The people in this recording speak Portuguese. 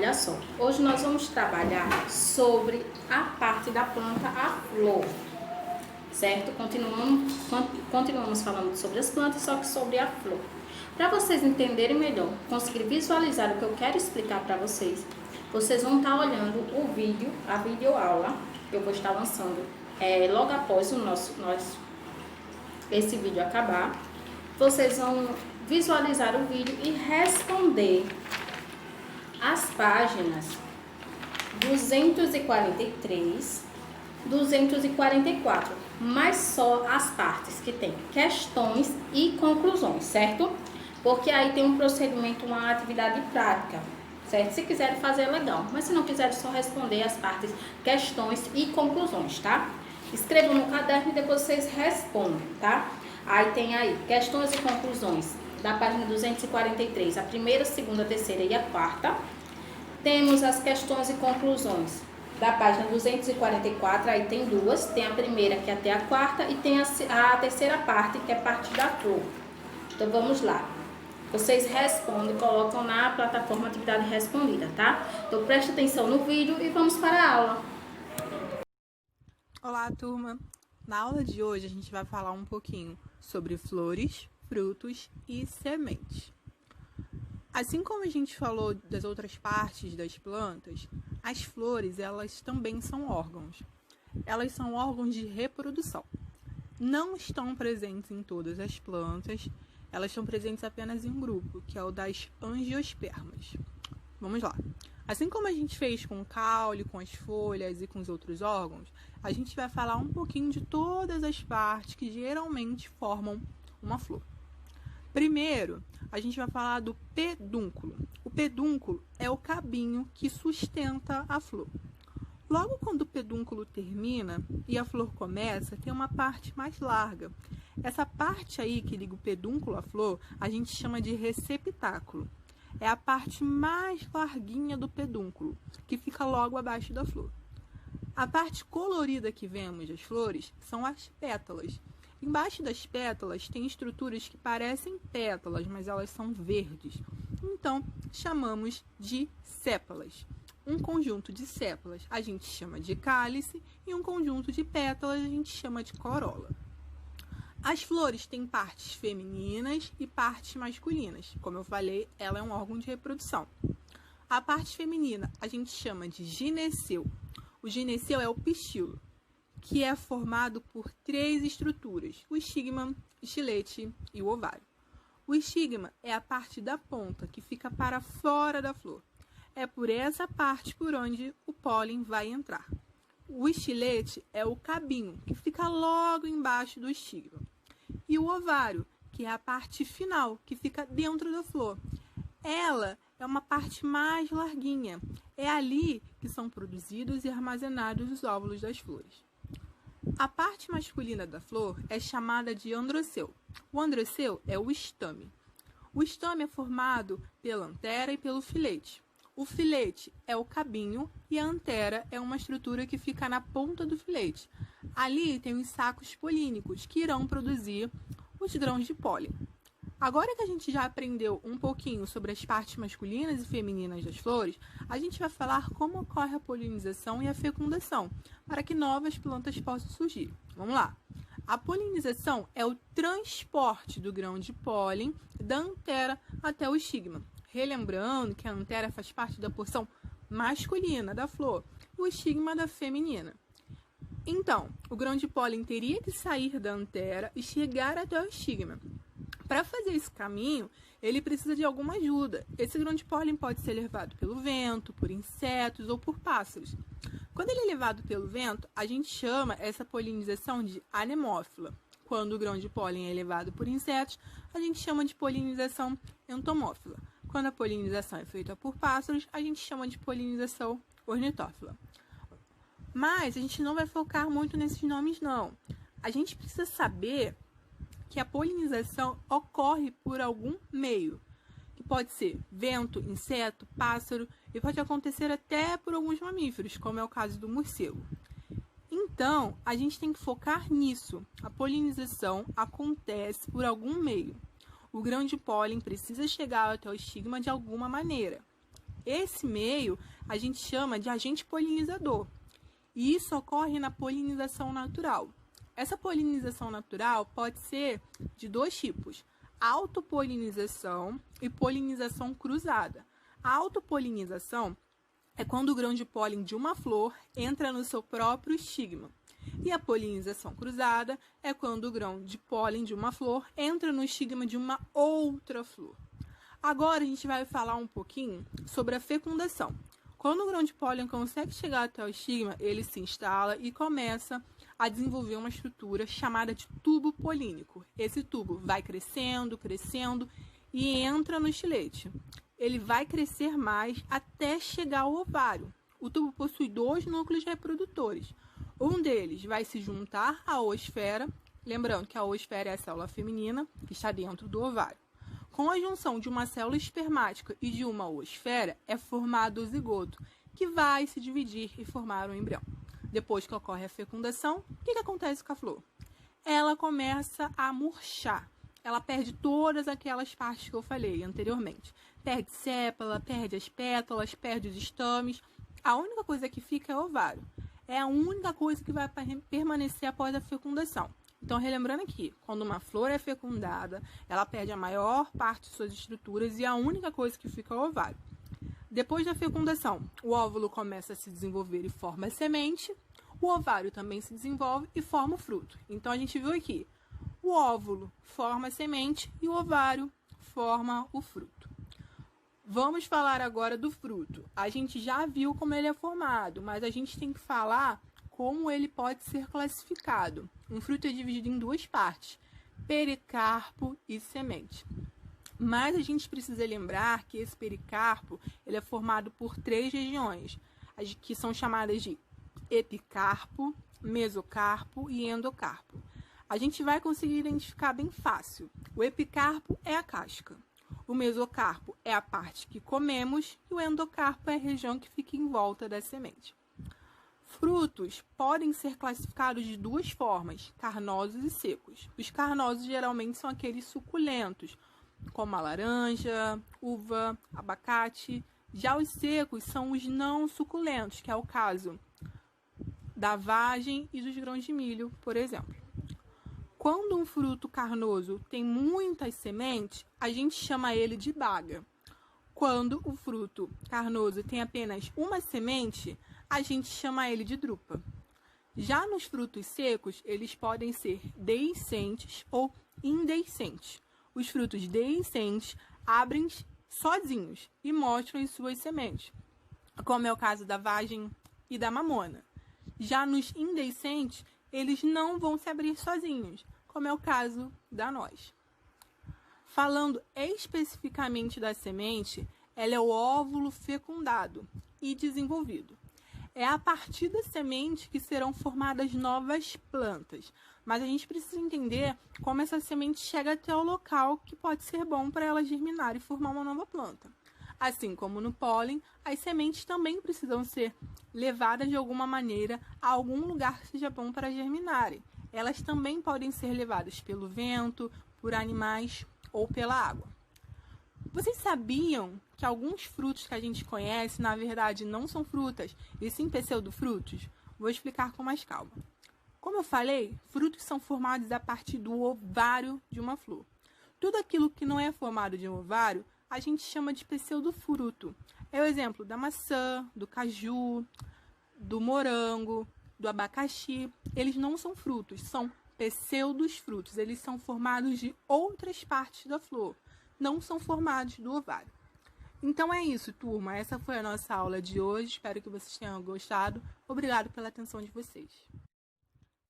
olha só, hoje nós vamos trabalhar sobre a parte da planta, a flor, certo? Continuamos falando sobre as plantas, só que sobre a flor. Para vocês entenderem melhor, conseguir visualizar o que eu quero explicar para vocês, vocês vão estar olhando o vídeo, a videoaula, que eu vou estar lançando logo após esse vídeo acabar. Vocês vão visualizar o vídeo e responder as páginas 243, 244, mas só as partes que tem questões e conclusões, certo? Porque aí tem um procedimento, uma atividade prática, certo? Se quiserem fazer, é legal, mas se não quiserem, só responder as partes questões e conclusões, tá? Escrevam no caderno e depois vocês respondem, tá? Aí tem aí questões e conclusões da página 243, a primeira, segunda, terceira e a quarta. Temos as questões e conclusões da página 244, aí tem duas, tem a primeira que é até a quarta e tem a terceira parte, que é parte da flor. Então vamos lá. Vocês respondem, colocam na plataforma atividade respondida, tá? Então preste atenção no vídeo e vamos para a aula. Olá, turma! Na aula de hoje a gente vai falar um pouquinho sobre flores, frutos e sementes. Assim como a gente falou das outras partes das plantas, as flores, elas também são órgãos. Elas são órgãos de reprodução. Não estão presentes em todas as plantas, elas estão presentes apenas em um grupo, que é o das angiospermas. Vamos lá. Assim como a gente fez com o caule, com as folhas e com os outros órgãos, a gente vai falar um pouquinho de todas as partes que geralmente formam uma flor. Primeiro, a gente vai falar do pedúnculo. O pedúnculo é o cabinho que sustenta a flor. Logo quando o pedúnculo termina e a flor começa, tem uma parte mais larga. Essa parte aí que liga o pedúnculo à flor, a gente chama de receptáculo. É a parte mais larguinha do pedúnculo, que fica logo abaixo da flor. A parte colorida que vemos das flores são as pétalas. Embaixo das pétalas tem estruturas que parecem pétalas, mas elas são verdes. Então, chamamos de sépalas. Um conjunto de sépalas a gente chama de cálice e um conjunto de pétalas a gente chama de corola. As flores têm partes femininas e partes masculinas. Como eu falei, ela é um órgão de reprodução. A parte feminina a gente chama de gineceu. O gineceu é o pistilo, que é formado por três estruturas: o estigma, o estilete e o ovário. O estigma é a parte da ponta, que fica para fora da flor. É por essa parte por onde o pólen vai entrar. O estilete é o cabinho, que fica logo embaixo do estigma. E o ovário, que é a parte final, que fica dentro da flor. Ela é uma parte mais larguinha. É ali que são produzidos e armazenados os óvulos das flores. A parte masculina da flor é chamada de androceu. O androceu é o estame. O estame é formado pela antera e pelo filete. O filete é o cabinho e a antera é uma estrutura que fica na ponta do filete. Ali tem os sacos polínicos que irão produzir os grãos de pólen. Agora que a gente já aprendeu um pouquinho sobre as partes masculinas e femininas das flores, a gente vai falar como ocorre a polinização e a fecundação, para que novas plantas possam surgir. Vamos lá! A polinização é o transporte do grão de pólen da antera até o estigma. Relembrando que a antera faz parte da porção masculina da flor e o estigma da feminina. Então, o grão de pólen teria que sair da antera e chegar até o estigma. Para fazer esse caminho, ele precisa de alguma ajuda. Esse grão de pólen pode ser levado pelo vento, por insetos ou por pássaros. Quando ele é levado pelo vento, a gente chama essa polinização de anemófila. Quando o grão de pólen é levado por insetos, a gente chama de polinização entomófila. Quando a polinização é feita por pássaros, a gente chama de polinização ornitófila. Mas a gente não vai focar muito nesses nomes, não. A gente precisa saber que a polinização ocorre por algum meio, que pode ser vento, inseto, pássaro, e pode acontecer até por alguns mamíferos, como é o caso do morcego. Então, a gente tem que focar nisso. A polinização acontece por algum meio. O grão de pólen precisa chegar até o estigma de alguma maneira. Esse meio a gente chama de agente polinizador. E isso ocorre na polinização natural. Essa polinização natural pode ser de dois tipos: autopolinização e polinização cruzada. A autopolinização é quando o grão de pólen de uma flor entra no seu próprio estigma. E a polinização cruzada é quando o grão de pólen de uma flor entra no estigma de uma outra flor. Agora a gente vai falar um pouquinho sobre a fecundação. Quando o grão de pólen consegue chegar até o estigma, ele se instala e começa a desenvolver uma estrutura chamada de tubo polínico. Esse tubo vai crescendo, crescendo e entra no estilete. Ele vai crescer mais até chegar ao ovário. O tubo possui dois núcleos reprodutores. Um deles vai se juntar à oosfera, lembrando que a oosfera é a célula feminina que está dentro do ovário. Com a junção de uma célula espermática e de uma oosfera, é formado o zigoto, que vai se dividir e formar um embrião. Depois que ocorre a fecundação, o que acontece com a flor? Ela começa a murchar. Ela perde todas aquelas partes que eu falei anteriormente. Perde sépala, perde as pétalas, perde os estames. A única coisa que fica é o ovário. É a única coisa que vai permanecer após a fecundação. Então, relembrando aqui, quando uma flor é fecundada, ela perde a maior parte de suas estruturas e a única coisa que fica é o ovário. Depois da fecundação, o óvulo começa a se desenvolver e forma a semente, o ovário também se desenvolve e forma o fruto. Então, a gente viu aqui, o óvulo forma a semente e o ovário forma o fruto. Vamos falar agora do fruto. A gente já viu como ele é formado, mas a gente tem que falar como ele pode ser classificado. Um fruto é dividido em duas partes, pericarpo e semente. Mas a gente precisa lembrar que esse pericarpo ele é formado por três regiões, que são chamadas de epicarpo, mesocarpo e endocarpo. A gente vai conseguir identificar bem fácil. O epicarpo é a casca, o mesocarpo é a parte que comemos e o endocarpo é a região que fica em volta da semente. Frutos podem ser classificados de duas formas, carnosos e secos. Os carnosos geralmente são aqueles suculentos, como a laranja, uva, abacate. Já os secos são os não suculentos, que é o caso da vagem e dos grãos de milho, por exemplo. Quando um fruto carnoso tem muitas sementes, a gente chama ele de baga. Quando o fruto carnoso tem apenas uma semente, a gente chama ele de drupa. Já nos frutos secos, eles podem ser deiscentes ou indeiscentes. Os frutos deiscentes abrem sozinhos e mostram as suas sementes, como é o caso da vagem e da mamona. Já nos indeiscentes, eles não vão se abrir sozinhos, como é o caso da noz. Falando especificamente da semente, ela é o óvulo fecundado e desenvolvido. É a partir da semente que serão formadas novas plantas. Mas a gente precisa entender como essa semente chega até o local que pode ser bom para ela germinar e formar uma nova planta. Assim como no pólen, as sementes também precisam ser levadas de alguma maneira a algum lugar que seja bom para germinarem. Elas também podem ser levadas pelo vento, por animais ou pela água. Vocês sabiam que alguns frutos que a gente conhece, na verdade, não são frutas, e sim pseudofrutos? Vou explicar com mais calma. Como eu falei, frutos são formados a partir do ovário de uma flor. Tudo aquilo que não é formado de um ovário, a gente chama de pseudofruto. É o exemplo da maçã, do caju, do morango, do abacaxi. Eles não são frutos, são pseudofrutos. Eles são formados de outras partes da flor, não são formados do ovário. Então é isso, turma. Essa foi a nossa aula de hoje. Espero que vocês tenham gostado. Obrigado pela atenção de vocês.